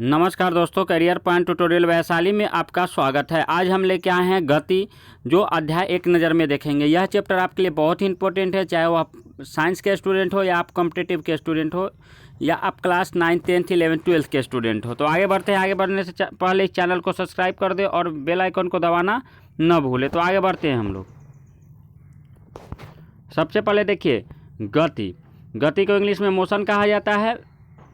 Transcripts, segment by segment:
नमस्कार दोस्तों, career point tutorial Vaishali में आपका स्वागत है। आज हम लेके आए हैं गति, जो अध्याय एक नज़र में देखेंगे। यह चैप्टर आपके लिए बहुत ही इंपॉर्टेंट है, चाहे वो आप साइंस के स्टूडेंट हो या आप कॉम्पिटिटिव के स्टूडेंट हो या आप क्लास 9, 10, 11, 12 के स्टूडेंट हो। तो आगे बढ़ते हैं। आगे बढ़ने से पहले इस चैनल को सब्सक्राइब कर दे और बेल आइकन को दबाना न भूले। तो आगे बढ़ते हैं हम लोग। सबसे पहले देखिए, गति को इंग्लिश में मोशन कहा जाता है।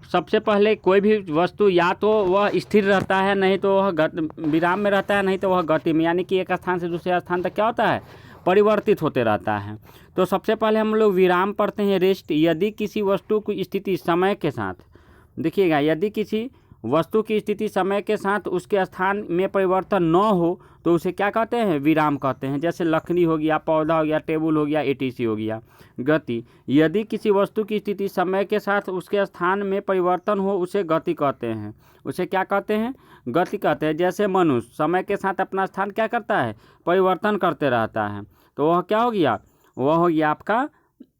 सबसे पहले कोई भी वस्तु या तो वह स्थिर रहता है, नहीं तो वह विराम में रहता है, नहीं तो वह गति में, यानी कि एक स्थान से दूसरे स्थान तक क्या होता है, परिवर्तित होते रहता है। तो सबसे पहले हम लोग विराम पढ़ते हैं, रेस्ट। यदि किसी वस्तु की स्थिति समय के साथ, देखिएगा, यदि किसी वस्तु की स्थिति समय के साथ उसके स्थान में परिवर्तन न हो तो उसे क्या कहते हैं, विराम कहते हैं। जैसे लकड़ी हो गया, पौधा हो गया, टेबल हो गया, एटीसी हो गया। गति, यदि किसी वस्तु की स्थिति समय के साथ उसके स्थान में परिवर्तन हो उसे गति कहते हैं। उसे क्या कहते हैं, गति कहते हैं। जैसे मनुष्य समय के साथ अपना स्थान क्या करता है, परिवर्तन करते रहता है, तो वह क्या हो गया, वह हो गया आपका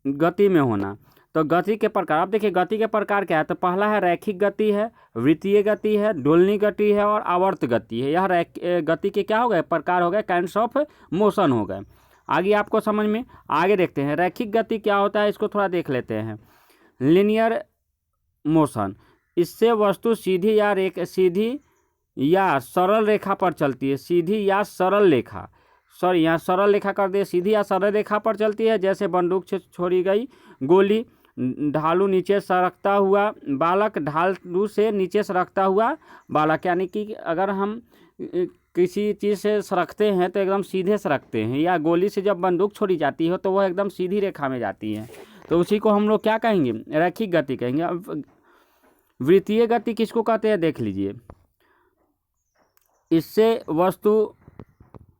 गति में होना। तो गति के प्रकार, अब देखिए गति के प्रकार क्या है। तो पहला है रैखिक गति है, वृत्तीय गति है, डोलनी गति है और आवर्त गति है। यह गति के क्या हो गए, प्रकार हो गए, काइंड्स ऑफ मोशन हो गए। आगे आपको समझ में, आगे देखते हैं रैखिक गति क्या होता है, इसको थोड़ा देख लेते हैं। लीनियर मोशन, इससे वस्तु सीधी या सरल रेखा पर चलती है। सीधी या सरल रेखा, सॉरी यहाँ सरल रेखा कर दिए, सीधी या सरल रेखा पर चलती है। जैसे बंदूक से छोड़ी गई गोली, ढालू नीचे सरकता हुआ बालक, ढालू से नीचे सरकता हुआ बालक। यानी कि अगर हम किसी चीज़ से सरकते हैं तो एकदम सीधे सरकते हैं, या गोली से जब बंदूक छोड़ी जाती है तो वह एकदम सीधी रेखा में जाती है। तो उसी को हम लोग क्या कहेंगे, रैखिक गति कहेंगे। अब वृत्तीय गति किसको कहते हैं, देख लीजिए।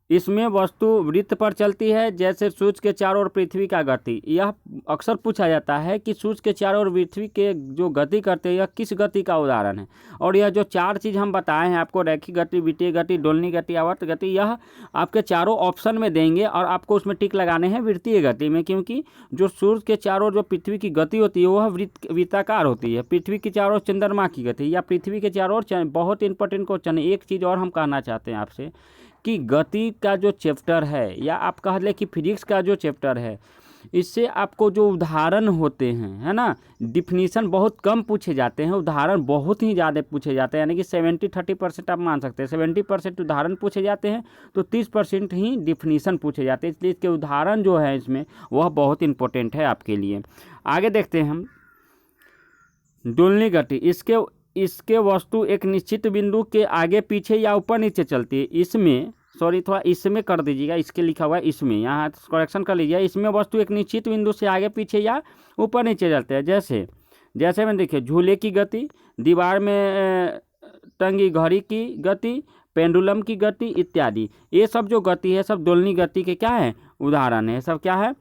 इसमें वस्तु वृत्त पर चलती है, जैसे सूर्य के चारों ओर पृथ्वी का गति। यह अक्सर पूछा जाता है कि सूर्य के चारों ओर पृथ्वी के जो गति करते हैं यह किस गति का उदाहरण है। और यह जो चार चीज़ हम बताए हैं आपको, रैखिक गति, वृत्तीय गति, डोलनी गति, आवर्त गति, यह आपके चारों ऑप्शन में देंगे और आपको उसमें टिक लगाने हैं वृत्तीय गति में, क्योंकि जो सूर्य के चारों ओर जो पृथ्वी की गति होती है वह वृत्ताकार होती है। पृथ्वी के चारों ओर चंद्रमा की गति, या पृथ्वी के चारों ओर, बहुत इंपॉर्टेंट क्वेश्चन है। एक चीज़ और हम कहना चाहते हैं आपसे कि गति का जो चैप्टर है, या आप कह लें कि फिजिक्स का जो चैप्टर है, इससे आपको जो उदाहरण होते हैं, है ना, डिफिनीशन बहुत कम पूछे जाते हैं, उदाहरण बहुत ही ज़्यादा पूछे जाते हैं। यानी कि 70-30% आप मान सकते हैं। 70% उदाहरण पूछे जाते हैं तो 30% ही डिफिनीशन पूछे जाते हैं। इसलिए इसके उदाहरण जो है इसमें वह बहुत इंपॉर्टेंट है आपके लिए। आगे देखते हैं हम डोलनी गति। इसके वस्तु एक निश्चित बिंदु के आगे पीछे या ऊपर नीचे चलती है। इसमें, सॉरी थोड़ा इसमें कर दीजिएगा, इसके लिखा हुआ है इसमें, यहाँ करेक्शन कर लीजिए। इसमें वस्तु एक निश्चित बिंदु से आगे पीछे या ऊपर नीचे चलते हैं। जैसे में देखिए, झूले की गति, दीवार में टंगी घड़ी की गति, पेंडुलम की गति इत्यादि। ये सब जो गति है सब डोलनी गति के क्या है, उदाहरण है। सब क्या है,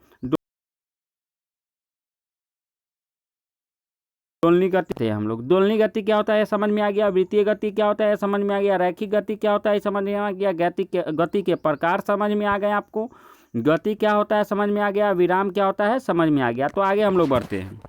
डोलनी गति थे हम लोग। डोलनी गति क्या होता है समझ में आ गया, वृत्तीय गति क्या होता है समझ में आ गया, रैखिक गति क्या होता है समझ में आ गया, गति के प्रकार समझ में आ गए आपको, गति क्या होता है समझ में आ गया, विराम क्या होता है समझ में आ गया। तो आगे हम लोग बढ़ते हैं।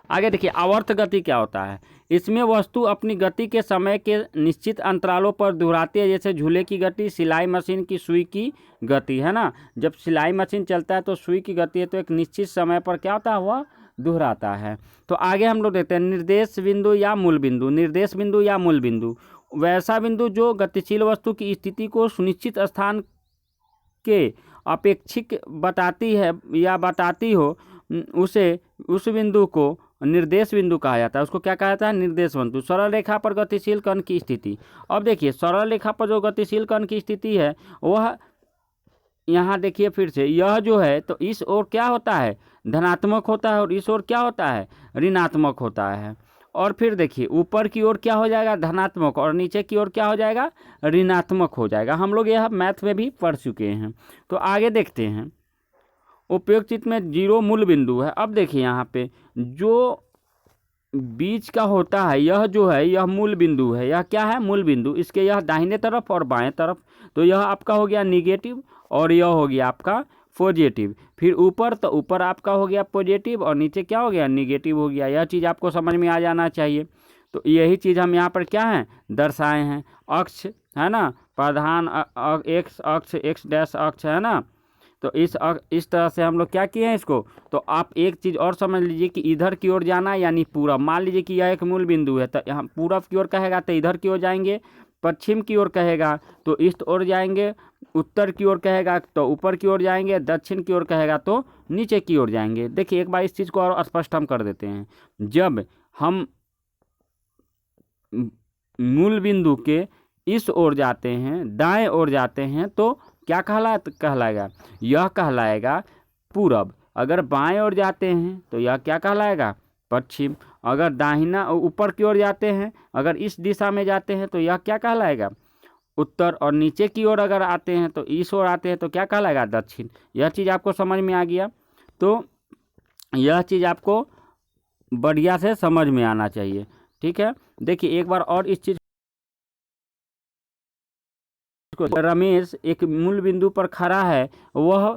आगे देखिए, आवर्त गति क्या होता है। इसमें वस्तु अपनी गति के समय के निश्चित अंतरालों पर दोहराती है। जैसे झूले की गति, सिलाई मशीन की सुई की गति, है ना। जब सिलाई मशीन चलता है तो सुई की गति है, तो एक निश्चित समय पर क्या होता है, वह दोहराता है। तो आगे हम लोग देखते हैं निर्देश बिंदु या मूल बिंदु। निर्देश बिंदु या मूल बिंदु, वैसा बिंदु जो गतिशील वस्तु की स्थिति को सुनिश्चित स्थान के अपेक्षिक बताती है या बताती हो, उस बिंदु को निर्देश बिंदु कहा जाता है। उसको क्या कहा जाता है, निर्देश बिंदु। सरल रेखा पर गतिशील कण की स्थिति। अब देखिए, सरल रेखा पर जो गतिशील कण की स्थिति है वह, यहाँ देखिए फिर से, यह जो है तो इस ओर क्या होता है, धनात्मक होता है, और इस ओर क्या होता है, ऋणात्मक होता है। और फिर देखिए, ऊपर की ओर क्या हो जाएगा, धनात्मक, और नीचे की ओर क्या हो जाएगा, ऋणात्मक हो जाएगा। हम लोग यह मैथ में भी पढ़ चुके हैं। तो आगे देखते हैं, उपयुक्त चित्र में जीरो मूल बिंदु है। अब देखिए, यहाँ पे जो बीच का होता है यह जो है यह मूल बिंदु है। यह क्या है, मूल बिंदु। इसके यह दाहिने तरफ और बाएं तरफ, तो यह आपका हो गया निगेटिव और यह हो गया आपका पॉजिटिव। फिर ऊपर, तो ऊपर आपका हो गया पॉजिटिव और नीचे क्या हो गया, निगेटिव हो गया। यह चीज़ आपको समझ में आ जाना चाहिए। तो यही चीज़ हम यहाँ पर क्या है दर्शाए हैं। अक्ष है ना, प्रधान एक्स अक्ष, एक्स डैश अक्ष है ना। तो इस तरह से हम लोग क्या किए हैं इसको। तो आप एक चीज़ और समझ लीजिए कि इधर की ओर जाना यानी पूरब। मान लीजिए कि यह एक मूल बिंदु है, तो यहाँ पूरब की ओर कहेगा तो इधर की ओर जाएंगे, पश्चिम की ओर कहेगा तो ईस्ट ओर जाएंगे, उत्तर की ओर कहेगा तो ऊपर की ओर जाएंगे, दक्षिण की ओर कहेगा तो नीचे की ओर जाएंगे। देखिए एक बार इस चीज़ को और स्पष्ट हम कर देते हैं। जब हम मूल बिंदु के इस ओर जाते हैं, दाएं ओर जाते हैं, तो क्या कहलाएगा, यह कहलाएगा पूरब। अगर बाएं ओर जाते हैं तो यह क्या कहलाएगा, पश्चिम। अगर दाहिना ऊपर की ओर जाते हैं, अगर इस दिशा में जाते हैं तो यह क्या कहलाएगा, उत्तर। और नीचे की ओर अगर आते हैं तो इस ओर आते हैं तो क्या कहलाएगा, दक्षिण। यह चीज़ आपको समझ में आ गया। तो यह चीज़ आपको बढ़िया से समझ में आना चाहिए, ठीक है। देखिए एक बार और इस चीज़ को, रमेश एक मूल बिंदु पर खड़ा है, वह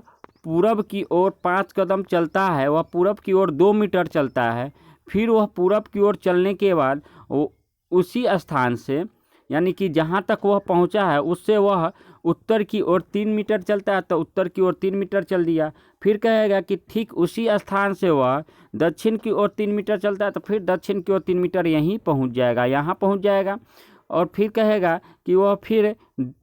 पूरब की ओर 5 कदम चलता है, वह पूरब की ओर 2 मीटर चलता है। फिर वह पूरब की ओर चलने के बाद वो उसी स्थान से यानी कि जहाँ तक वह पहुँचा है उससे वह उत्तर की ओर 3 मीटर चलता है, तो उत्तर की ओर 3 मीटर चल दिया। फिर कहेगा कि ठीक उसी स्थान से वह दक्षिण की ओर 3 मीटर चलता है, तो फिर दक्षिण की ओर 3 मीटर यहीं पहुँच जाएगा, यहाँ पहुँच जाएगा। और फिर कहेगा कि वह फिर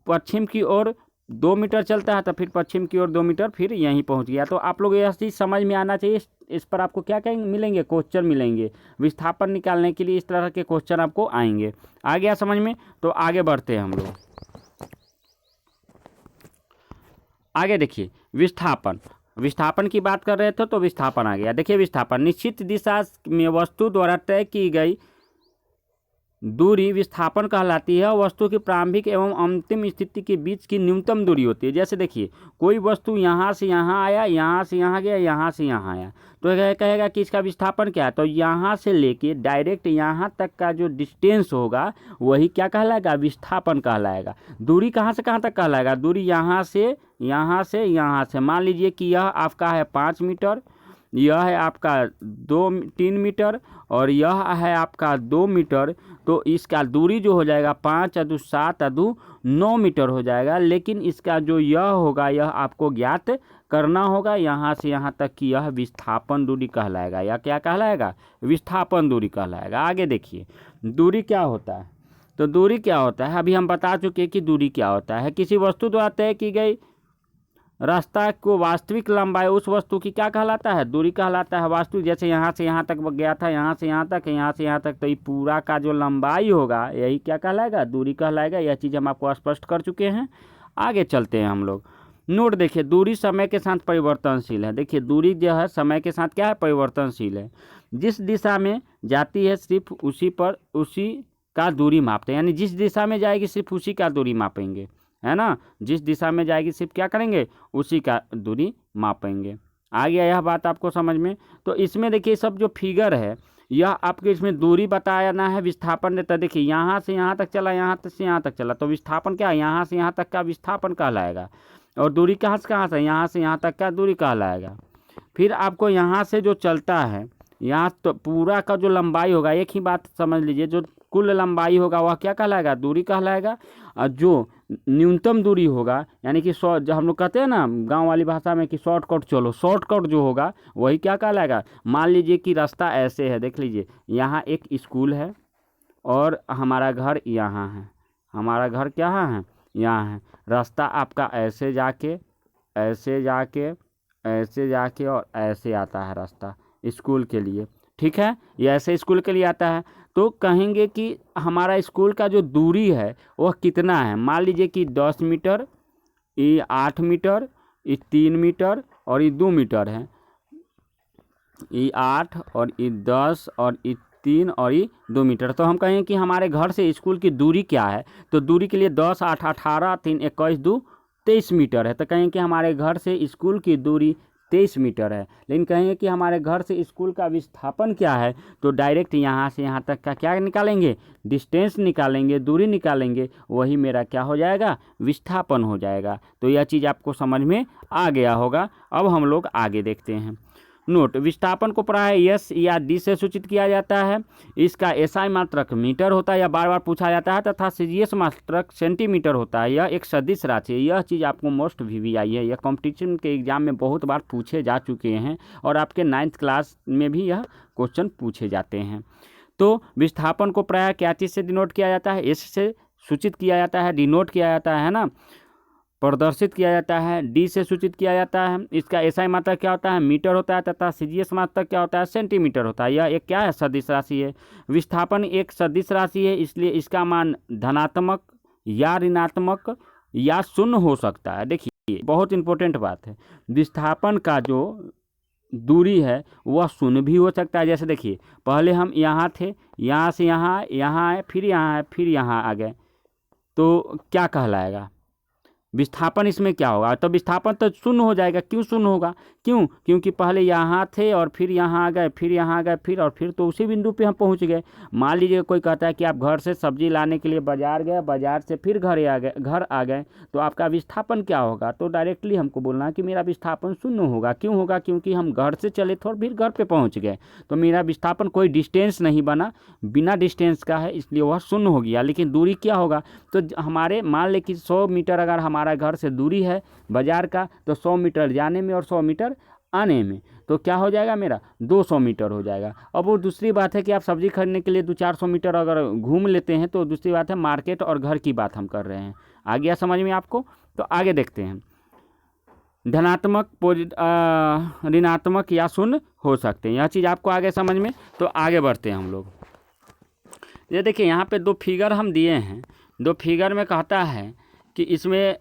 पश्चिम की ओर 2 मीटर चलता है, तो फिर पश्चिम की ओर 2 मीटर, फिर यहीं पहुंच गया। तो आप लोग यह चीज़ समझ में आना चाहिए। इस पर आपको क्या कहेंगे मिलेंगे, क्वेश्चन मिलेंगे। विस्थापन निकालने के लिए इस तरह के क्वेश्चन आपको आएंगे। आ गया समझ में। तो आगे बढ़ते हैं हम लोग। आगे देखिए विस्थापन की बात कर रहे थे तो विस्थापन आ गया। देखिए विस्थापन, निश्चित दिशा में वस्तु द्वारा तय की गई दूरी विस्थापन कहलाती है। वस्तु की प्रारंभिक एवं अंतिम स्थिति के बीच की न्यूनतम दूरी होती है। जैसे देखिए कोई वस्तु यहाँ से यहाँ आया, यहाँ से यहाँ गया, यहाँ से यहाँ आया, तो कहेगा कि इसका विस्थापन क्या है। तो यहाँ से लेके डायरेक्ट यहाँ तक का जो डिस्टेंस होगा वही क्या कहलाएगा, विस्थापन कहलाएगा। दूरी कहाँ से कहाँ तक कहलाएगा, दूरी यहाँ से यहाँ से यहाँ से। मान लीजिए कि यह आपका है 5 मीटर, यह है आपका 3 मीटर और यह है आपका 2 मीटर। तो इसका दूरी जो हो जाएगा 5 × 7 × 9 मीटर हो जाएगा। लेकिन इसका जो यह होगा यह आपको ज्ञात करना होगा। यहाँ से यहाँ तक की यह विस्थापन दूरी कहलाएगा। या क्या कहलाएगा, विस्थापन दूरी कहलाएगा। आगे देखिए दूरी क्या होता है। तो दूरी क्या होता है, अभी हम बता चुके कि दूरी क्या होता है। किसी वस्तु द्वारा तय की गई रास्ता को वास्तविक लंबाई उस वस्तु की क्या कहलाता है, दूरी कहलाता है। वास्तविक जैसे यहाँ से यहाँ तक गया था, यहाँ से यहाँ तक, यहाँ से यहाँ तक, तो ये पूरा का जो लंबाई होगा यही क्या कहलाएगा, दूरी कहलाएगा। यह चीज़ हम आपको स्पष्ट कर चुके हैं। आगे चलते हैं हम लोग। नोट देखिए, दूरी समय के साथ परिवर्तनशील है। देखिए दूरी जो है समय के साथ क्या है, परिवर्तनशील है। जिस दिशा में जाती है सिर्फ उसी का दूरी मापते हैं। यानी जिस दिशा में जाएगी सिर्फ उसी का दूरी मापेंगे, है ना। जिस दिशा में जाएगी सिर्फ क्या करेंगे, उसी का दूरी मापेंगे। आ गया यह बात आपको समझ में। तो इसमें देखिए सब जो फिगर है यह आपके इसमें दूरी बताना है, विस्थापन देता है। देखिए यहाँ से यहाँ तक चला, यहाँ से यहाँ तक चला, तो विस्थापन क्या है, यहाँ से यहाँ तक का विस्थापन कहलाएगा। और दूरी कहाँ से यहाँ से यहाँ तक का दूरी कहलाएगा। फिर आपको यहाँ से जो चलता है, यहाँ तो पूरा का जो लंबाई होगा, एक ही बात समझ लीजिए, जो कुल लंबाई होगा वह क्या कहलाएगा, दूरी कहलाएगा। और जो न्यूनतम दूरी होगा यानी कि जो हम लोग कहते हैं ना गांव वाली भाषा में कि शॉर्टकट चलो, शॉर्टकट जो होगा वही क्या कहलाएगा। मान लीजिए कि रास्ता ऐसे है, देख लीजिए यहाँ एक स्कूल है और हमारा घर यहाँ है। हमारा घर क्या है, यहाँ है। रास्ता आपका ऐसे जाके ऐसे जाके ऐसे जाके और ऐसे आता है रास्ता स्कूल के लिए, ठीक है। ये ऐसे स्कूल के लिए आता है। तो कहेंगे कि हमारा स्कूल का जो दूरी है वह कितना है। मान लीजिए कि 10 मीटर, ये 8 मीटर, ये 3 मीटर और ये 2 मीटर है। ये 8 और ये 10 और ये 3 और ये 2 मीटर। तो हम कहें कि हमारे घर से स्कूल की दूरी क्या है। तो दूरी के लिए 10, 8, 18, 3, 21, 2, 23 मीटर है। तो कहें कि हमारे घर से स्कूल की दूरी 23 मीटर है। लेकिन कहेंगे कि हमारे घर से स्कूल का विस्थापन क्या है, तो डायरेक्ट यहाँ से यहाँ तक का क्या निकालेंगे, डिस्टेंस निकालेंगे, दूरी निकालेंगे, वही मेरा क्या हो जाएगा, विस्थापन हो जाएगा। तो यह चीज़ आपको समझ में आ गया होगा। अब हम लोग आगे देखते हैं। नोट, विस्थापन को प्रायः यस या डी से सूचित किया जाता है। इसका एसआई मात्रक मीटर होता है, या बार बार पूछा जाता है, तथा सीजीएस मात्रक सेंटीमीटर होता है। यह एक सदिश राशि है। यह चीज़ आपको मोस्ट वीवीआई है, यह कंपटीशन के एग्जाम में बहुत बार पूछे जा चुके हैं और आपके 9th क्लास में भी यह क्वेश्चन पूछे जाते हैं। तो विस्थापन को प्रायः क्या चीज़ से डिनोट किया जाता है, एस से सूचित किया जाता है, डिनोट किया जाता है ना, प्रदर्शित किया जाता है। डी से सूचित किया जाता है। इसका एसआई मात्रक क्या होता है, मीटर होता है, तथा सीजीएस मात्रक क्या होता है, सेंटीमीटर होता है। यह एक क्या है, सदिश राशि है। विस्थापन एक सदिश राशि है, इसलिए इसका मान धनात्मक या ऋणात्मक या शून्य हो सकता है। देखिए बहुत इंपॉर्टेंट बात है, विस्थापन का जो दूरी है वह शून्य भी हो सकता है। जैसे देखिए पहले हम यहाँ थे, यहाँ से यहाँ, यहाँ है, फिर यहाँ है, फिर यहाँ आ गए, तो क्या कहलाएगा, विस्थापन इसमें क्या होगा, तो विस्थापन तो शून्य हो जाएगा। क्यों शून्य होगा, क्यों, क्योंकि पहले यहाँ थे और फिर यहाँ आ गए, फिर यहाँ आ गए, फिर तो उसी बिंदु पे हम पहुँच गए। मान लीजिए कोई कहता है कि आप घर से सब्जी लाने के लिए बाजार गए, बाजार से फिर घर आ गए, तो आपका विस्थापन क्या होगा, तो डायरेक्टली हमको बोलना है कि मेरा विस्थापन शून्य होगा। क्यों होगा, क्योंकि हम घर से चले थे और फिर घर पर पहुँच गए, तो मेरा विस्थापन कोई डिस्टेंस नहीं बना, बिना डिस्टेंस का है, इसलिए वह शून्य हो गया। लेकिन दूरी क्या होगा, तो हमारे मान लें कि 100 मीटर अगर हमारा घर से दूरी है बाजार का, तो 100 मीटर जाने में और 100 मीटर आने में, तो क्या हो जाएगा, मेरा 200 मीटर हो जाएगा। अब वो दूसरी बात है कि आप सब्जी खरीदने के लिए 200-400 मीटर अगर घूम लेते हैं, तो दूसरी बात है मार्केट और घर की बात हम कर रहे हैं। आ गया समझ में आपको, तो आगे देखते हैं। धनात्मक, ऋणात्मक या शून्य हो सकते हैं, यह चीज़ आपको आगे समझ में, तो आगे बढ़ते हैं हम लोग। ये देखिए यहाँ पे 2 फिगर हम दिए हैं, 2 फिगर में कहता है कि इसमें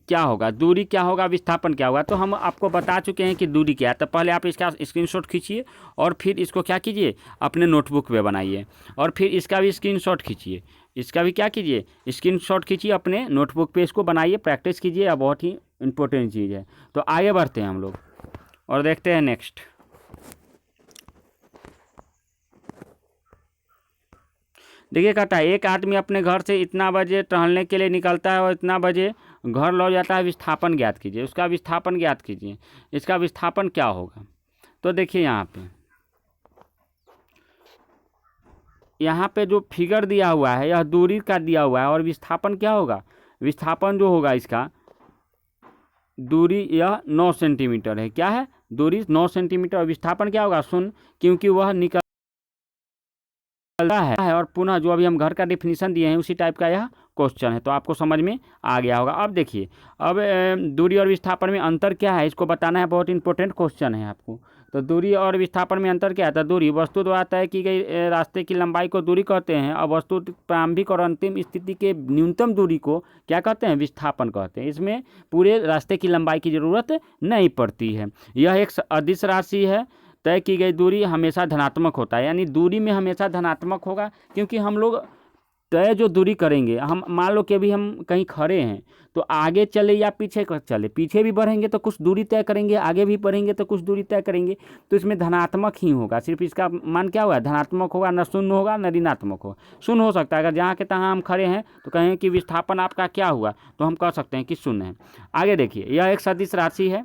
क्या होगा, दूरी क्या होगा, विस्थापन क्या होगा। तो हम आपको बता चुके हैं कि दूरी क्या है, तो पहले आप इसका स्क्रीनशॉट खींचिए और फिर इसको क्या कीजिए, अपने नोटबुक पे बनाइए, और फिर इसका भी स्क्रीनशॉट खींचिए, इसका भी क्या कीजिए, स्क्रीनशॉट खींचिए, अपने नोटबुक पे इसको बनाइए, प्रैक्टिस कीजिए, यह बहुत ही इंपॉर्टेंट चीज़ है। तो आगे बढ़ते हैं हम लोग और देखते हैं नेक्स्ट। देखिए कहता है एक आदमी अपने घर से इतना बजे टहलने के लिए निकलता है और इतना बजे घर लौट जाता है, विस्थापन ज्ञात कीजिए। उसका विस्थापन ज्ञात कीजिए, इसका विस्थापन क्या होगा। तो देखिए यहाँ पे जो फिगर दिया हुआ है यह दूरी का दिया हुआ है, और विस्थापन क्या होगा, विस्थापन जो होगा इसका दूरी यह 9 सेंटीमीटर है। क्या है, दूरी 9 सेंटीमीटर, और विस्थापन क्या होगा, शून्य, क्योंकि वह निकल है। और पुनः जो अभी हम घर का डेफिनेशन दिए हैं उसी टाइप का यह क्वेश्चन है, तो आपको समझ में आ गया होगा। अब देखिए, अब दूरी और विस्थापन में अंतर क्या है इसको बताना है, बहुत इंपॉर्टेंट क्वेश्चन है आपको। तो दूरी और विस्थापन में अंतर क्या है, तो दूरी वस्तु द्वारा तय की गई रास्ते की लंबाई को दूरी कहते हैं, और वस्तु प्रारंभिक और अंतिम स्थिति के न्यूनतम दूरी को क्या कहते हैं, विस्थापन कहते हैं। इसमें पूरे रास्ते की लंबाई की ज़रूरत नहीं पड़ती है। यह एक अदिश राशि है, तय की गई दूरी हमेशा धनात्मक होता है, यानी दूरी में हमेशा धनात्मक होगा, क्योंकि हम लोग तय जो दूरी करेंगे, हम मान लो कि अभी हम कहीं खड़े हैं, तो आगे चले या पीछे चले, पीछे भी बढ़ेंगे तो कुछ दूरी तय करेंगे, आगे भी बढ़ेंगे तो कुछ दूरी तय करेंगे, तो इसमें धनात्मक ही होगा। सिर्फ इसका मान क्या हुआ, धनात्मक होगा, न शून्य होगा न ऋणात्मक हो। शून्य हो सकता है, अगर जहाँ के तहाँ हम खड़े हैं तो कहें कि विस्थापन आपका क्या हुआ, तो हम कह सकते हैं कि शून्य है। आगे देखिए, यह एक सदिश राशि है,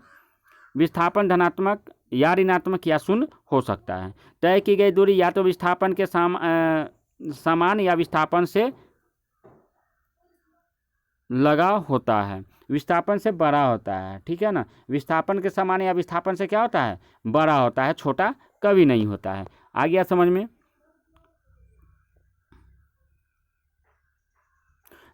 विस्थापन धनात्मक या ऋणात्मक या शून्य हो सकता है। तय की गई दूरी या तो विस्थापन के समान या विस्थापन से लगा होता है, विस्थापन से बड़ा होता है, ठीक है ना। विस्थापन के समान या विस्थापन से क्या होता है, बड़ा होता है, छोटा कभी नहीं होता है। आ गया समझ में।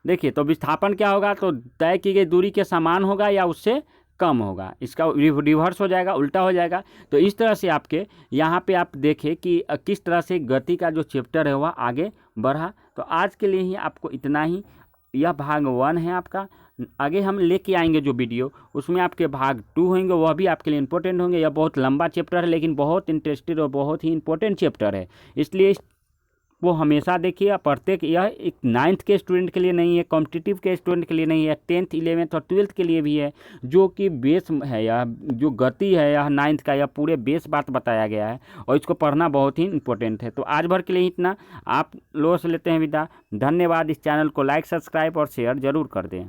देखिए, तो विस्थापन क्या होगा, तो तय की गई दूरी के समान होगा या उससे कम होगा, इसका रिवर्स हो जाएगा, उल्टा हो जाएगा। तो इस तरह से आपके यहाँ पे आप देखें कि किस तरह से गति का जो चैप्टर है वह आगे बढ़ा। तो आज के लिए ही आपको इतना ही, यह भाग 1 है आपका। आगे हम लेके आएंगे जो वीडियो, उसमें आपके भाग 2 होंगे, वह भी आपके लिए इंपॉर्टेंट होंगे। यह बहुत लंबा चैप्टर है, लेकिन बहुत इंटरेस्टेड और बहुत ही इंपॉर्टेंट चैप्टर है, इसलिए वो हमेशा देखिए। प्रत्येक यह एक 9th के स्टूडेंट के लिए नहीं है, कॉम्पिटिटिव के स्टूडेंट के लिए नहीं है, 10th 11th और 12th के लिए भी है। जो कि बेस है, यह जो गति है यह 9th का, यह पूरे बेस बात बताया गया है और इसको पढ़ना बहुत ही इंपॉर्टेंट है। तो आज भर के लिए इतना, आप लोगों से लेते हैं विदा। धन्यवाद। इस चैनल को लाइक, सब्सक्राइब और शेयर जरूर कर दें।